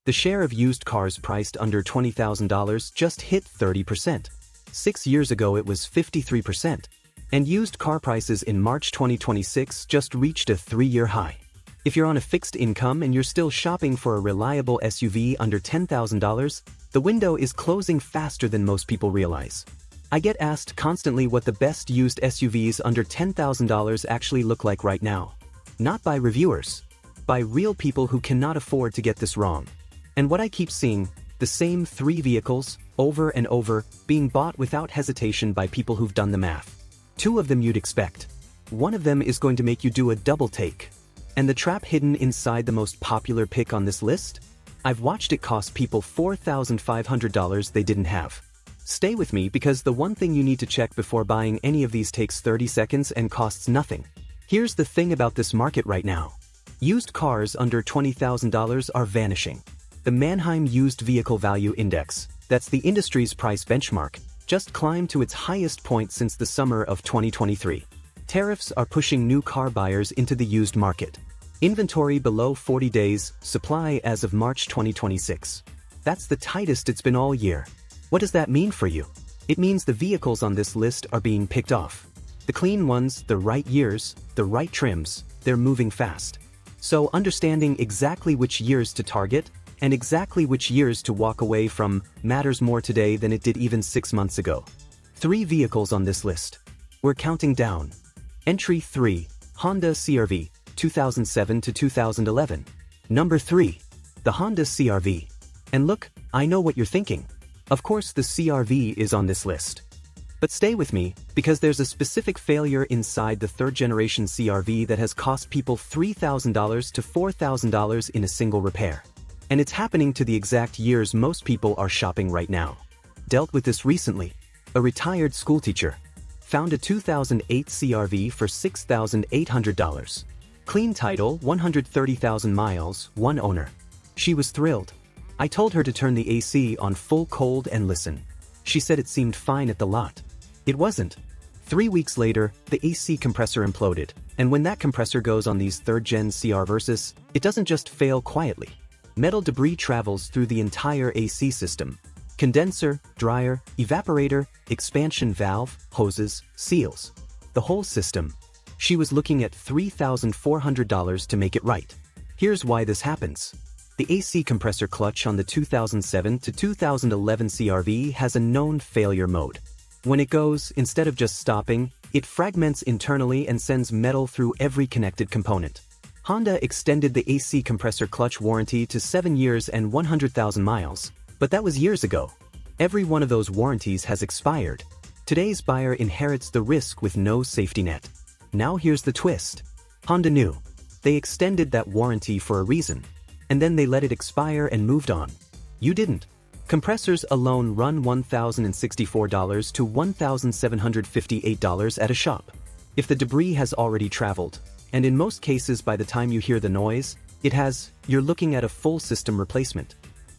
The share of used cars priced under $20,000 just hit 30%. 6 years ago it was 53%. And used car prices in March 2026 just reached a 3-year high. If you're on a fixed income and you're still shopping for a reliable SUV under $10,000, the window is closing faster than most people realize. I get asked constantly what the best used SUVs under $10,000 actually look like right now. Not by reviewers, by real people who cannot afford to get this wrong. And what I keep seeing, the same 3 vehicles, over and over, being bought without hesitation by people who've done the math. 2 of them you'd expect. One of them is going to make you do a double take. And the trap hidden inside the most popular pick on this list? I've watched it cost people $4,500 they didn't have. Stay with me because the one thing you need to check before buying any of these takes 30 seconds and costs nothing. Here's the thing about this market right now. Used cars under $20,000 are vanishing. The Manheim Used Vehicle Value Index, that's the industry's price benchmark, just climbed to its highest point since the summer of 2023. Tariffs are pushing new car buyers into the used market. Inventory below 40 days, supply as of March 2026. That's the tightest it's been all year. What does that mean for you? It means the vehicles on this list are being picked off. The clean ones, the right years, the right trims, they're moving fast. So understanding exactly which years to target and exactly which years to walk away from matters more today than it did even 6 months ago. 3 vehicles on this list. We're counting down. Entry 3, Honda CR-V, 2007 to 2011. Number 3, the Honda CR-V. And look, I know what you're thinking. Of course the CR-V is on this list. But stay with me, because there's a specific failure inside the 3rd generation CR-V that has cost people $3,000 to $4,000 in a single repair. And it's happening to the exact years most people are shopping right now. Dealt with this recently. A retired schoolteacher found a 2008 CR-V for $6,800. Clean title, 130,000 miles, 1 owner. She was thrilled. I told her to turn the AC on full cold and listen. She said it seemed fine at the lot. It wasn't. 3 weeks later, the AC compressor imploded, and when that compressor goes on these 3rd-gen CR Versus, it doesn't just fail quietly. Metal debris travels through the entire AC system. Condenser, dryer, evaporator, expansion valve, hoses, seals. The whole system. She was looking at $3,400 to make it right. Here's why this happens. The AC compressor clutch on the 2007 to 2011 CR-V has a known failure mode. When it goes, instead of just stopping, it fragments internally and sends metal through every connected component. Honda extended the AC compressor clutch warranty to 7 years and 100,000 miles, but that was years ago. Every one of those warranties has expired. Today's buyer inherits the risk with no safety net. Now here's the twist. Honda knew. They extended that warranty for a reason, and then they let it expire and moved on. You didn't. Compressors alone run $1,064 to $1,758 at a shop. If the debris has already traveled, and in most cases by the time you hear the noise, it has, you're looking at a full system replacement.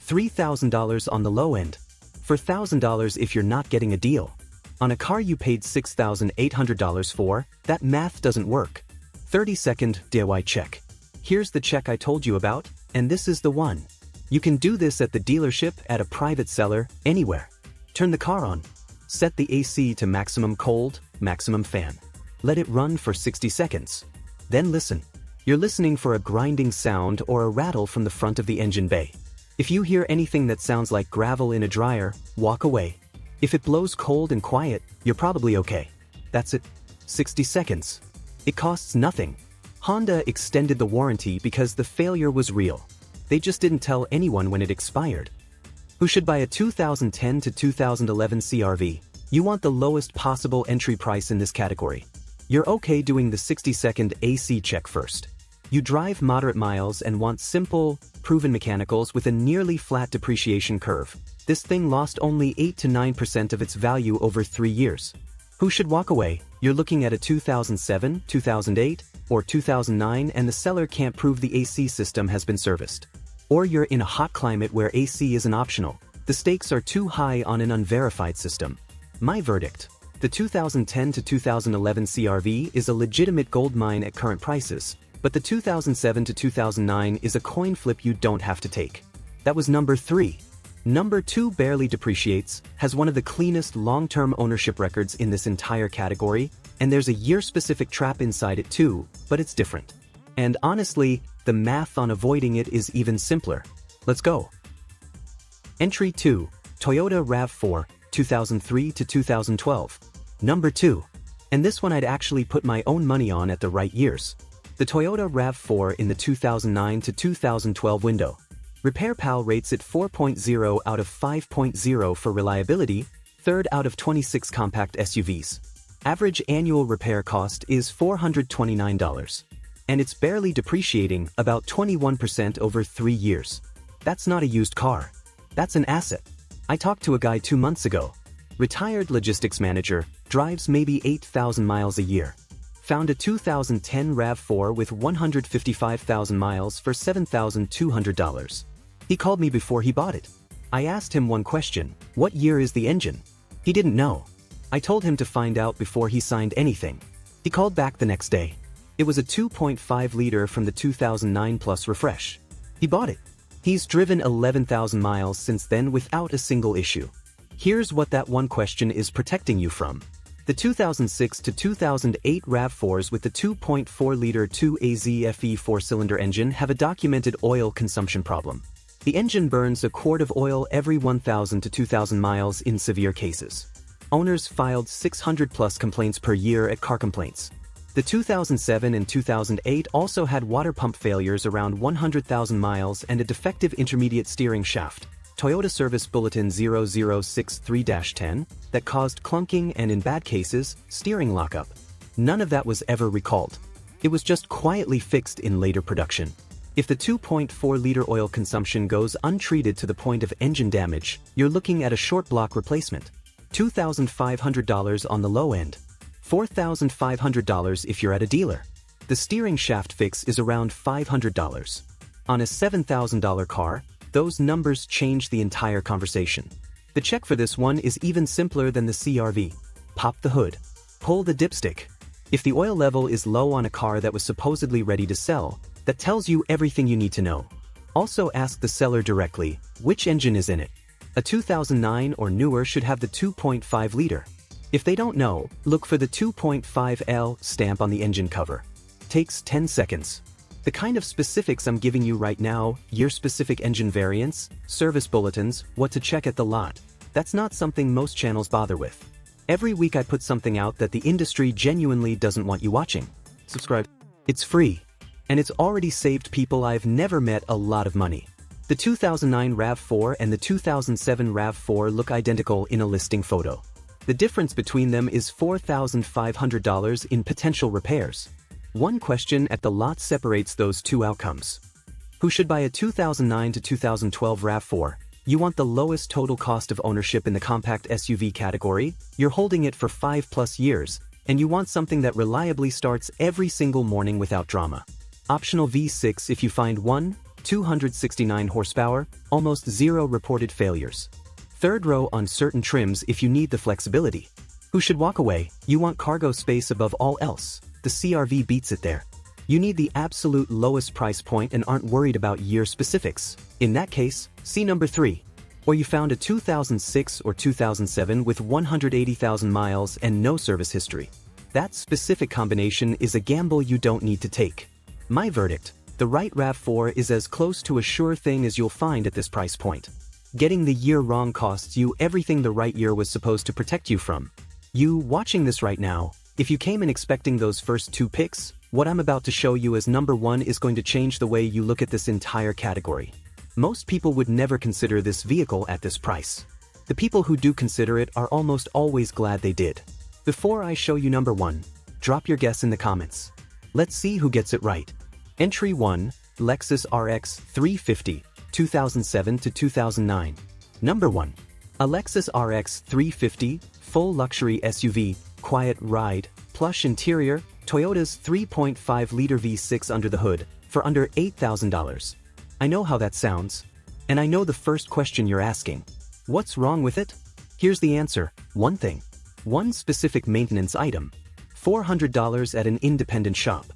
$3,000 on the low end. For $1,000 if you're not getting a deal. On a car you paid $6,800 for, that math doesn't work. 30-second DIY check. Here's the check I told you about, and this is the one. You can do this at the dealership, at a private seller, anywhere. Turn the car on. Set the AC to maximum cold, maximum fan. Let it run for 60 seconds. Then listen. You're listening for a grinding sound or a rattle from the front of the engine bay. If you hear anything that sounds like gravel in a dryer, walk away. If it blows cold and quiet, you're probably okay. That's it. 60 seconds. It costs nothing. Honda extended the warranty because the failure was real. They just didn't tell anyone when it expired. Who should buy a 2010 to 2011 CR-V? You want the lowest possible entry price in this category. You're okay doing the 60-second AC check first. You drive moderate miles and want simple, proven mechanicals with a nearly flat depreciation curve. This thing lost only 8 to 9% of its value over 3 years. Who should walk away? You're looking at a 2007, 2008, or 2009 and the seller can't prove the AC system has been serviced. Or you're in a hot climate where AC isn't optional. The stakes are too high on an unverified system. My verdict. The 2010 to 2011 CR-V is a legitimate goldmine at current prices, but the 2007 to 2009 is a coin flip you don't have to take. That was number 3. Number 2 barely depreciates, has one of the cleanest long-term ownership records in this entire category, and there's a year-specific trap inside it too, but it's different. And honestly, the math on avoiding it is even simpler. Let's go. Entry 2, Toyota RAV4, 2003 to 2012. Number 2. And this one I'd actually put my own money on at the right years. The Toyota RAV4 in the 2009 to 2012 window. RepairPal rates it 4.0 out of 5.0 for reliability, 3rd out of 26 compact SUVs. Average annual repair cost is $429. And it's barely depreciating, about 21% over 3 years. That's not a used car. That's an asset. I talked to a guy 2 months ago. Retired logistics manager, drives maybe 8,000 miles a year. Found a 2010 RAV4 with 155,000 miles for $7,200. He called me before he bought it. I asked him one question: what year is the engine? He didn't know. I told him to find out before he signed anything. He called back the next day. It was a 2.5 liter from the 2009 Plus refresh. He bought it. He's driven 11,000 miles since then without a single issue. Here's what that one question is protecting you from. The 2006 to 2008 RAV4s with the 2.4-liter 2AZ FE 4-cylinder engine have a documented oil consumption problem. The engine burns a quart of oil every 1,000 to 2,000 miles in severe cases. Owners filed 600-plus complaints per year at Car Complaints. The 2007 and 2008 also had water pump failures around 100,000 miles and a defective intermediate steering shaft, Toyota Service Bulletin 0063-10, that caused clunking and, in bad cases, steering lockup. None of that was ever recalled. It was just quietly fixed in later production. If the 2.4-liter oil consumption goes untreated to the point of engine damage, you're looking at a short block replacement. $2,500 on the low end. $4,500 if you're at a dealer. The steering shaft fix is around $500. On a $7,000 car, those numbers change the entire conversation. The check for this one is even simpler than the CR-V. Pop the hood. Pull the dipstick. If the oil level is low on a car that was supposedly ready to sell, that tells you everything you need to know. Also ask the seller directly, which engine is in it. A 2009 or newer should have the 2.5-liter. If they don't know, look for the 2.5L stamp on the engine cover. Takes 10 seconds. The kind of specifics I'm giving you right now, year-specific engine variants, service bulletins, what to check at the lot, that's not something most channels bother with. Every week I put something out that the industry genuinely doesn't want you watching. Subscribe. It's free. And it's already saved people I've never met a lot of money. The 2009 RAV4 and the 2007 RAV4 look identical in a listing photo. The difference between them is $4,500 in potential repairs. One question at the lot separates those two outcomes. Who should buy a 2009 to 2012 RAV4? You want the lowest total cost of ownership in the compact SUV category, you're holding it for 5+ years, and you want something that reliably starts every single morning without drama. Optional V6 if you find one, 269 horsepower, almost zero reported failures. Third row on certain trims if you need the flexibility. Who should walk away? You want cargo space above all else. The CR-V beats it there. You need the absolute lowest price point and aren't worried about year specifics. In that case, see number 3. Or you found a 2006 or 2007 with 180,000 miles and no service history. That specific combination is a gamble you don't need to take. My verdict: the right RAV4 is as close to a sure thing as you'll find at this price point. Getting the year wrong costs you everything the right year was supposed to protect you from. You watching this right now, if you came in expecting those first 2 picks, what I'm about to show you as number 1 is going to change the way you look at this entire category. Most people would never consider this vehicle at this price. The people who do consider it are almost always glad they did. Before I show you number 1, drop your guess in the comments. Let's see who gets it right. Entry 1, Lexus RX 350, 2007 to 2009. Number 1. A Lexus RX 350, full luxury SUV, quiet ride, plush interior, Toyota's 3.5-liter V6 under the hood, for under $8,000. I know how that sounds. And I know the first question you're asking. What's wrong with it? Here's the answer: one thing. One specific maintenance item. $400 at an independent shop.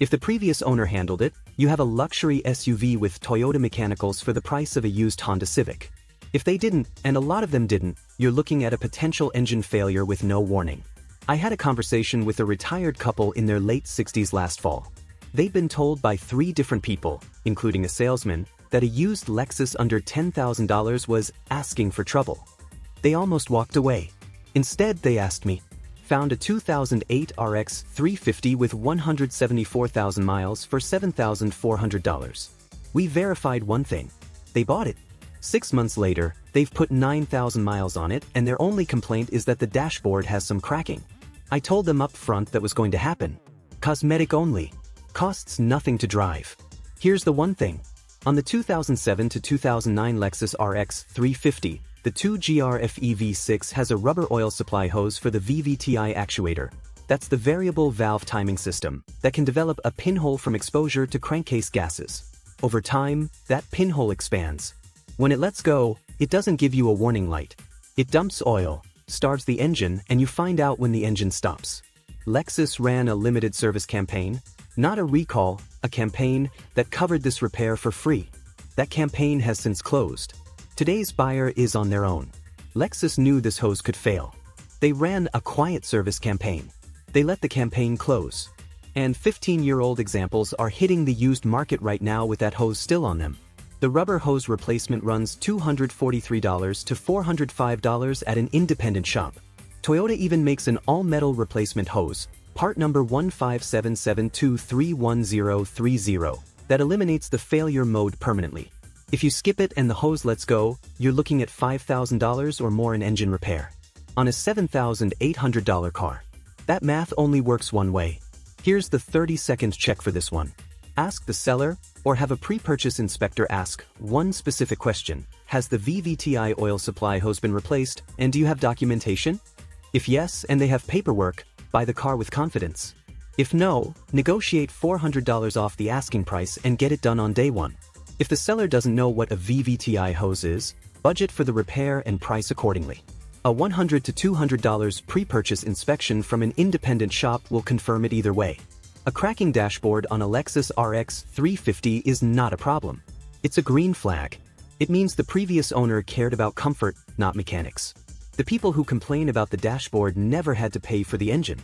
If the previous owner handled it, You have a luxury SUV with Toyota mechanicals for the price of a used Honda Civic. If they didn't, and a lot of them didn't, you're looking at a potential engine failure with no warning. I had a conversation with a retired couple in their late 60s last fall. They'd been told by 3 different people, including a salesman, that a used Lexus under $10,000 was asking for trouble. They almost walked away. Instead, they asked me, found a 2008 RX 350 with 174,000 miles for $7,400. We verified one thing. They bought it. 6 months later, they've put 9,000 miles on it, and their only complaint is that the dashboard has some cracking. I told them up front that was going to happen. Cosmetic only. Costs nothing to drive. Here's the one thing. On the 2007 to 2009 Lexus RX 350, the 2GRFE V6 has a rubber oil supply hose for the VVTi actuator. That's the variable valve timing system that can develop a pinhole from exposure to crankcase gases. Over time, that pinhole expands. When it lets go, it doesn't give you a warning light. It dumps oil, starves the engine, and you find out when the engine stops. Lexus ran a limited service campaign, not a recall, a campaign that covered this repair for free. That campaign has since closed. Today's buyer is on their own. Lexus knew this hose could fail. They ran a quiet service campaign. They let the campaign close. And 15-year-old examples are hitting the used market right now with that hose still on them. The rubber hose replacement runs $243 to $405 at an independent shop. Toyota even makes an all-metal replacement hose, part number 15772313030, that eliminates the failure mode permanently. If you skip it and the hose lets go, you're looking at $5,000 or more in engine repair. On a $7,800 car. That math only works one way. Here's the 30-second check for this one. Ask the seller, or have a pre-purchase inspector ask one specific question. Has the VVTi oil supply hose been replaced, and do you have documentation? If yes, and they have paperwork, buy the car with confidence. If no, negotiate $400 off the asking price and get it done on day one. If the seller doesn't know what a VVTi hose is, budget for the repair and price accordingly. A $100 to $200 pre-purchase inspection from an independent shop will confirm it either way. A cracking dashboard on a Lexus RX 350 is not a problem. It's a green flag. It means the previous owner cared about comfort, not mechanics. The people who complain about the dashboard never had to pay for the engine.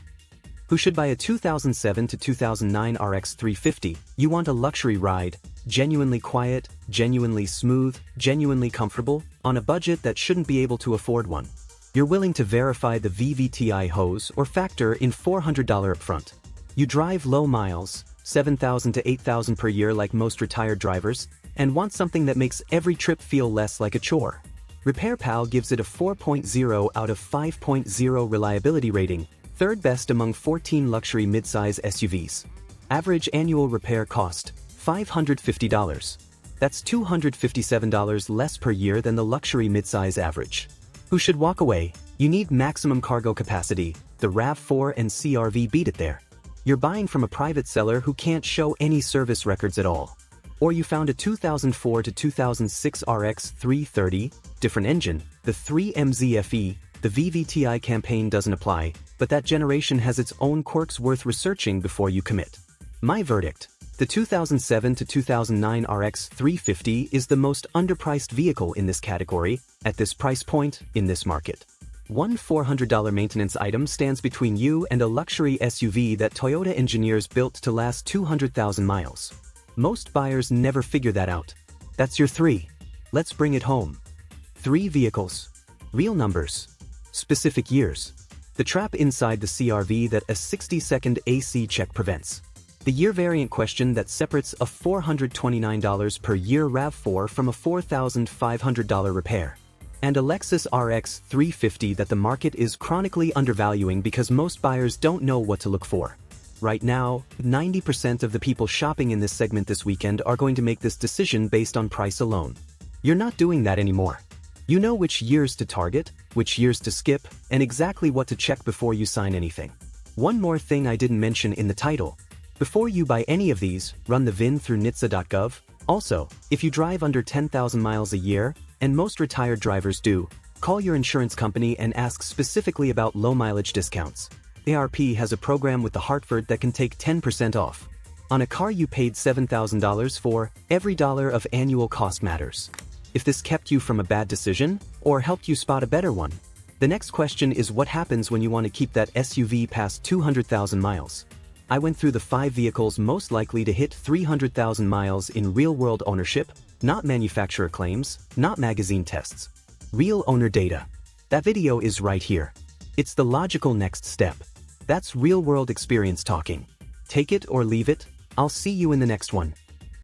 Who should buy a 2007 to 2009 RX 350? You want a luxury ride, genuinely quiet, genuinely smooth, genuinely comfortable, on a budget that shouldn't be able to afford one. You're willing to verify the VVTi hose or factor in $400 upfront. You drive low miles, 7,000 to 8,000 per year like most retired drivers, and want something that makes every trip feel less like a chore. RepairPal gives it a 4.0 out of 5.0 reliability rating, third best among 14 luxury midsize SUVs. Average annual repair cost, $550. That's $257 less per year than the luxury midsize average. Who should walk away? You need maximum cargo capacity. The RAV4 and CR-V beat it there. You're buying from a private seller who can't show any service records at all. Or you found a 2004 to 2006 RX 330, different engine, the 3MZFE, the VVTi campaign doesn't apply, but that generation has its own quirks worth researching before you commit. My verdict: the 2007 to 2009 RX 350 is the most underpriced vehicle in this category, at this price point, in this market. One $400 maintenance item stands between you and a luxury SUV that Toyota engineers built to last 200,000 miles. Most buyers never figure that out. That's your 3. Let's bring it home. 3 vehicles. Real numbers. Specific years. The trap inside the CR-V that a 60-second AC check prevents. The year variant question that separates a $429 per year RAV4 from a $4,500 repair. And a Lexus RX 350 that the market is chronically undervaluing because most buyers don't know what to look for. Right now, 90% of the people shopping in this segment this weekend are going to make this decision based on price alone. You're not doing that anymore. You know which years to target, which years to skip, and exactly what to check before you sign anything. One more thing I didn't mention in the title. Before you buy any of these, run the VIN through NHTSA.gov. Also, if you drive under 10,000 miles a year, and most retired drivers do, call your insurance company and ask specifically about low mileage discounts. ARP has a program with the Hartford that can take 10% off. On a car you paid $7,000 for, every dollar of annual cost matters. If this kept you from a bad decision, or helped you spot a better one. The next question is what happens when you want to keep that SUV past 200,000 miles. I went through the 5 vehicles most likely to hit 300,000 miles in real-world ownership, not manufacturer claims, not magazine tests. Real owner data. That video is right here. It's the logical next step. That's real-world experience talking. Take it or leave it. I'll see you in the next one.